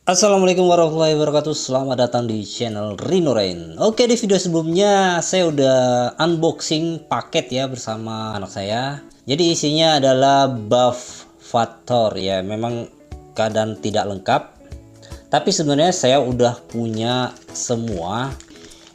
Assalamualaikum warahmatullahi wabarakatuh. Selamat datang di channel Rino Rain. Oke, di video sebelumnya saya udah unboxing paket ya bersama anak saya. Jadi isinya adalah buff Factor ya. Memang keadaan tidak lengkap, tapi sebenarnya saya udah punya semua.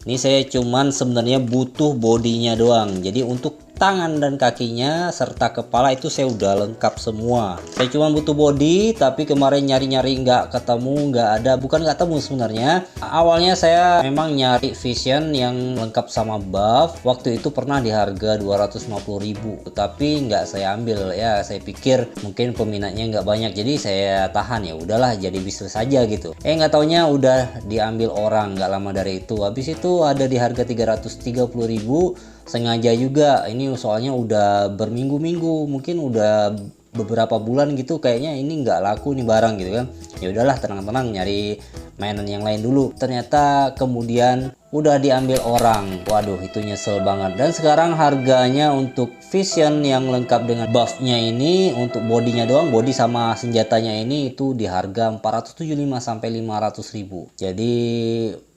Ini saya cuman sebenarnya butuh bodinya doang. Jadi untuk tangan dan kakinya serta kepala itu saya udah lengkap semua. Saya cuma butuh body, tapi kemarin nyari-nyari nggak ketemu, nggak ada. Bukan nggak ketemu sebenarnya. Awalnya saya memang nyari Vision yang lengkap sama buff. Waktu itu pernah di harga 250.000, tapi nggak saya ambil ya. Saya pikir mungkin peminatnya nggak banyak, jadi saya tahan, ya udahlah jadi bisnis saja gitu. Nggak taunya udah diambil orang nggak lama dari itu. Habis itu ada di harga 330.000. Sengaja juga, ini soalnya udah berminggu-minggu, mungkin udah beberapa bulan gitu kayaknya ini nggak laku nih barang gitu kan. Ya udahlah, tenang-tenang nyari mainan yang lain dulu. Ternyata kemudian udah diambil orang. Waduh, itu nyesel banget. Dan sekarang harganya untuk Vision yang lengkap dengan buffnya ini, untuk bodinya doang, body sama senjatanya ini, itu di harga 475 sampai 500.000. Jadi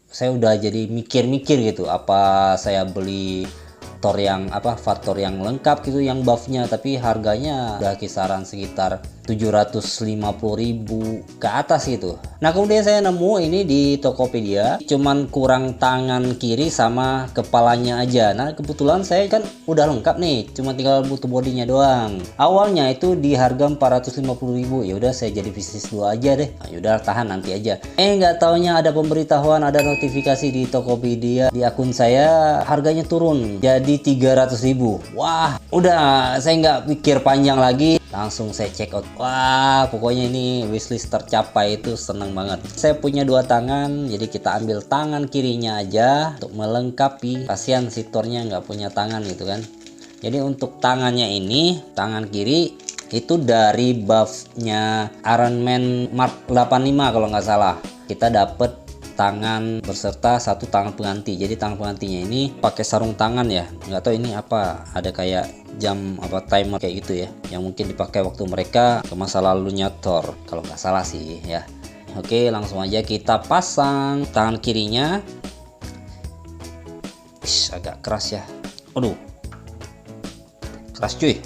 saya udah jadi mikir-mikir gitu, apa saya beli faktor yang lengkap gitu, yang buffnya, tapi harganya udah kisaran sekitar 750.000 ke atas gitu. Nah, kemudian saya nemu ini di Tokopedia, cuman kurang tangan kiri sama kepalanya aja. Nah, kebetulan saya kan udah lengkap nih, cuma tinggal butuh bodinya doang. Awalnya itu di harga 450.000. Ya udah, saya jadi bisnis dulu aja deh. Nah, yaudah, tahan nanti aja. Nggak taunya ada pemberitahuan, ada notifikasi di Tokopedia, di akun saya harganya turun jadi 300.000. Wah, udah saya nggak pikir panjang lagi, langsung saya check out. Wah, pokoknya ini wishlist tercapai, itu seneng banget. Saya punya dua tangan, jadi kita ambil tangan kirinya aja untuk melengkapi. Kasihan si Thornya nggak punya tangan gitu kan. Jadi untuk tangannya ini, tangan kiri itu dari buffnya Iron Man Mark 85 kalau nggak salah. Kita dapet tangan berserta satu tangan pengganti. Jadi tangan penggantinya ini pakai sarung tangan ya, nggak tahu ini apa, ada kayak jam apa timer kayak gitu ya, yang mungkin dipakai waktu mereka ke masa lalunya Thor kalau nggak salah sih ya. Oke, langsung aja kita pasang tangan kirinya. Agak keras ya, aduh keras cuy.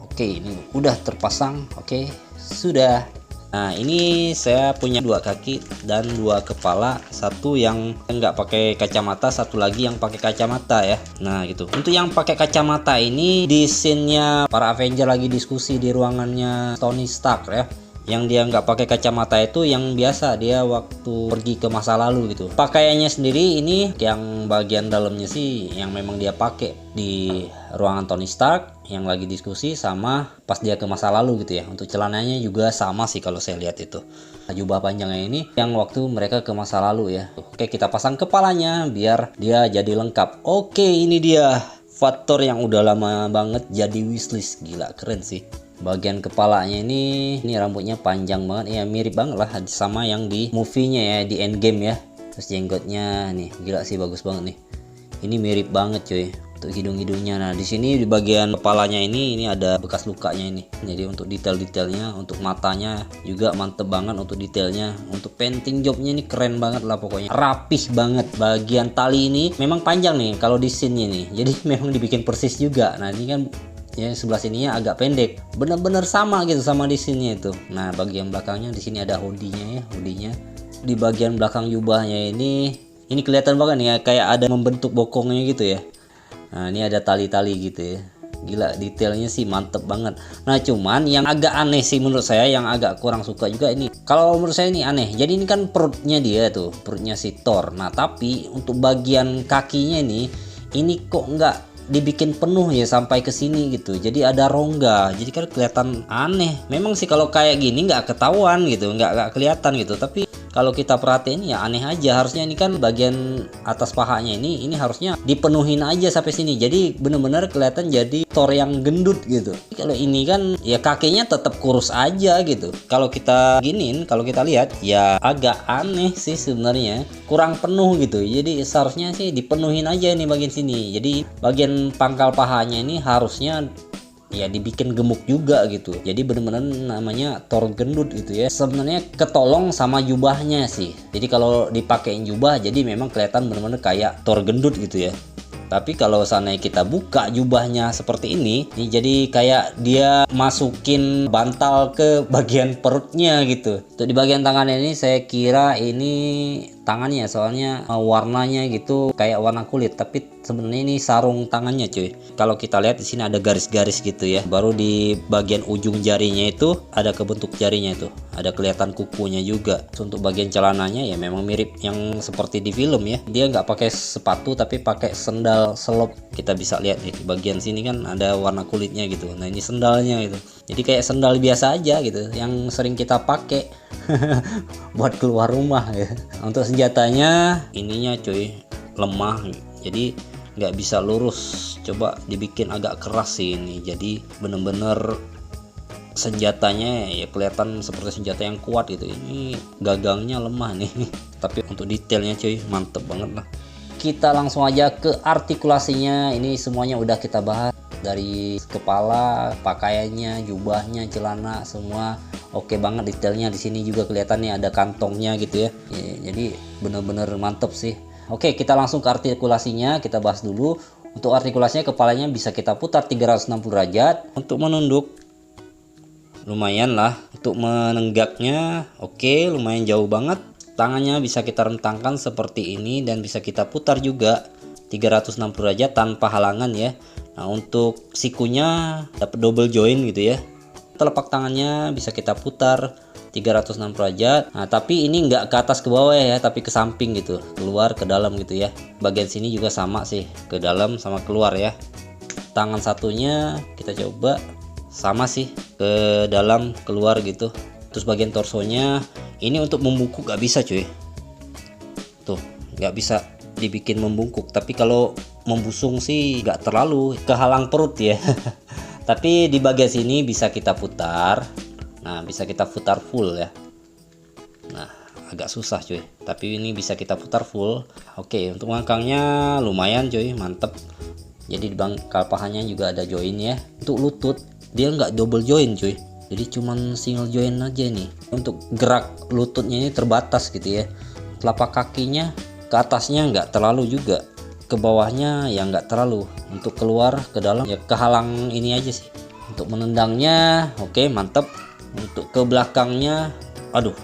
Oke, ini udah terpasang. Oke, sudah. Nah, ini saya punya dua kaki dan dua kepala, satu yang nggak pakai kacamata, satu lagi yang pakai kacamata ya. Nah gitu. Untuk yang pakai kacamata ini, di scene-nya para Avenger lagi diskusi di ruangannya Tony Stark ya. Yang dia nggak pakai kacamata itu yang biasa dia waktu pergi ke masa lalu gitu. Pakaiannya sendiri ini yang bagian dalamnya sih yang memang dia pakai di ruangan Tony Stark yang lagi diskusi, sama pas dia ke masa lalu gitu ya. Untuk celananya juga sama sih kalau saya lihat itu. Jubah panjangnya ini yang waktu mereka ke masa lalu ya. Oke, kita pasang kepalanya biar dia jadi lengkap. Oke, ini dia Factor yang udah lama banget jadi wishlist. Gila, keren sih. Bagian kepalanya ini rambutnya panjang banget ya, mirip banget lah sama yang di movie-nya ya, di Endgame ya. Terus jenggotnya nih, gila sih, bagus banget nih. Ini mirip banget cuy. Untuk hidung-hidungnya, nah di sini di bagian kepalanya ini ada bekas lukanya ini. Jadi untuk detail-detailnya, untuk matanya juga mantep banget untuk detailnya. Untuk painting jobnya ini keren banget lah pokoknya, rapih banget. Bagian tali ini memang panjang nih kalau di scene nih, jadi memang dibikin persis juga. Nah ini kan ya, sebelah sininya agak pendek, bener-bener sama gitu sama di sini itu. Nah, bagian belakangnya di sini ada hoodie-nya ya, hoodie-nya. Di bagian belakang jubahnya ini kelihatan banget nih ya, kayak ada membentuk bokongnya gitu ya. Nah, ini ada tali-tali gitu ya. Gila, detailnya sih mantep banget. Nah, cuman yang agak aneh sih menurut saya, yang agak kurang suka juga ini. Kalau menurut saya ini aneh. Jadi ini kan perutnya dia tuh, perutnya si Thor. Nah, tapi untuk bagian kakinya ini kok nggak dibikin penuh ya sampai ke sini gitu. Jadi ada rongga. Jadi kan kelihatan aneh. Memang sih kalau kayak gini nggak ketahuan gitu, nggak kelihatan gitu. Tapi kalau kita perhatiin ya aneh aja. Harusnya ini kan bagian atas pahanya ini harusnya dipenuhin aja sampai sini. Jadi bener-bener kelihatan jadi Thor yang gendut gitu. Kalau ini kan ya kakinya tetap kurus aja gitu. Kalau kita giniin, kalau kita lihat ya agak aneh sih sebenarnya. Kurang penuh gitu. Jadi seharusnya sih dipenuhin aja nih bagian sini. Jadi bagian pangkal pahanya ini harusnya ya dibikin gemuk juga gitu. Jadi bener-bener namanya Thor gendut gitu ya. Sebenarnya ketolong sama jubahnya sih. Jadi kalau dipakein jubah jadi memang kelihatan bener-bener kayak Thor gendut gitu ya. Tapi kalau seandainya kita buka jubahnya seperti ini jadi kayak dia masukin bantal ke bagian perutnya gitu. Untuk di bagian tangannya ini saya kira ini tangannya, soalnya warnanya gitu kayak warna kulit, tapi sebenarnya ini sarung tangannya cuy. Kalau kita lihat di sini ada garis-garis gitu ya. Baru di bagian ujung jarinya itu ada kebentuk jarinya itu, ada kelihatan kukunya juga. Untuk bagian celananya ya memang mirip yang seperti di film ya. Dia nggak pakai sepatu tapi pakai sendal selop. Kita bisa lihat nih di bagian sini kan ada warna kulitnya gitu. Nah ini sendalnya gitu. Jadi kayak sendal biasa aja gitu yang sering kita pakai buat keluar rumah ya. Untuk senjatanya ininya cuy lemah, jadi nggak bisa lurus. Coba dibikin agak keras sih ini, jadi bener-bener senjatanya ya kelihatan seperti senjata yang kuat gitu. Ini gagangnya lemah nih tapi untuk detailnya cuy mantep banget lah. Kita langsung aja ke artikulasinya. Ini semuanya udah kita bahas, dari kepala, pakaiannya, jubahnya, celana, semua oke banget detailnya. Di sini juga kelihatannya ada kantongnya gitu ya. Jadi bener-bener mantep sih. Oke, kita langsung ke artikulasinya. Kita bahas dulu. Untuk artikulasinya, kepalanya bisa kita putar 360 derajat. Untuk menunduk lumayan lah. Untuk menenggaknya oke, lumayan jauh banget. Tangannya bisa kita rentangkan seperti ini dan bisa kita putar juga 360 derajat tanpa halangan ya. Nah untuk sikunya dapat double join gitu ya. Telapak tangannya bisa kita putar 360 derajat. Nah tapi ini nggak ke atas ke bawah ya, tapi ke samping gitu, keluar ke dalam gitu ya. Bagian sini juga sama sih, ke dalam sama keluar ya. Tangan satunya kita coba sama sih, ke dalam keluar gitu. Terus bagian torsonya ini untuk membungkuk gak bisa cuy, tuh nggak bisa dibikin membungkuk. Tapi kalau membusung sih nggak terlalu kehalang perut ya tapi di bagian sini bisa kita putar. Nah bisa kita putar full ya. Nah agak susah cuy, tapi ini bisa kita putar full. Oke, untuk ngangkangnya lumayan cuy, mantep. Jadi di bangkal pahanya juga ada join ya. Untuk lutut dia nggak double join cuy, jadi cuman single join aja nih. Untuk gerak lututnya ini terbatas gitu ya. Telapak kakinya ke atasnya nggak terlalu juga, ke bawahnya ya nggak terlalu. Untuk keluar ke dalam ya kehalang ini aja sih. Untuk menendangnya oke mantep. Untuk ke belakangnya aduh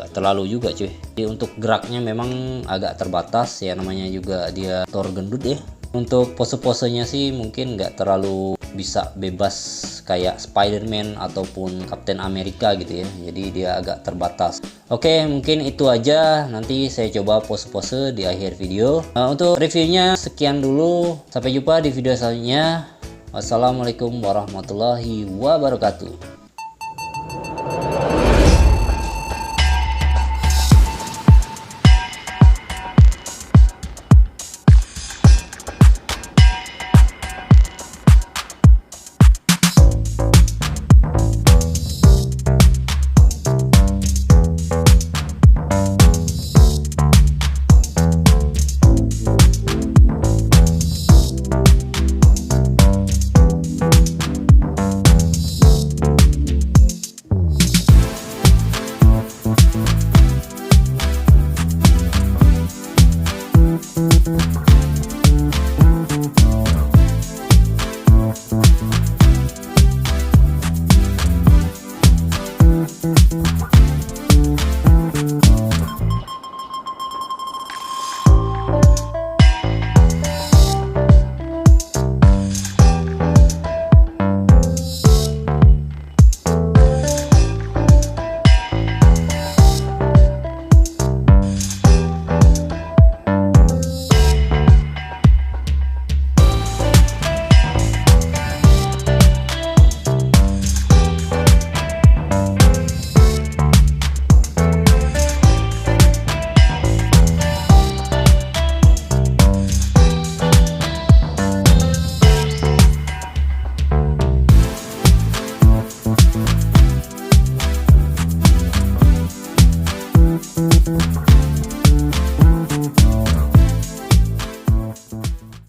nggak terlalu juga cuy. Jadi untuk geraknya memang agak terbatas ya, namanya juga dia Thor gendut ya. Untuk pose-posenya sih mungkin nggak terlalu bisa bebas kayak Spider-Man ataupun Captain America gitu ya. Jadi dia agak terbatas. Oke, mungkin itu aja. Nanti saya coba pose-pose di akhir video. Untuk reviewnya sekian dulu. Sampai jumpa di video selanjutnya. Wassalamualaikum warahmatullahi wabarakatuh.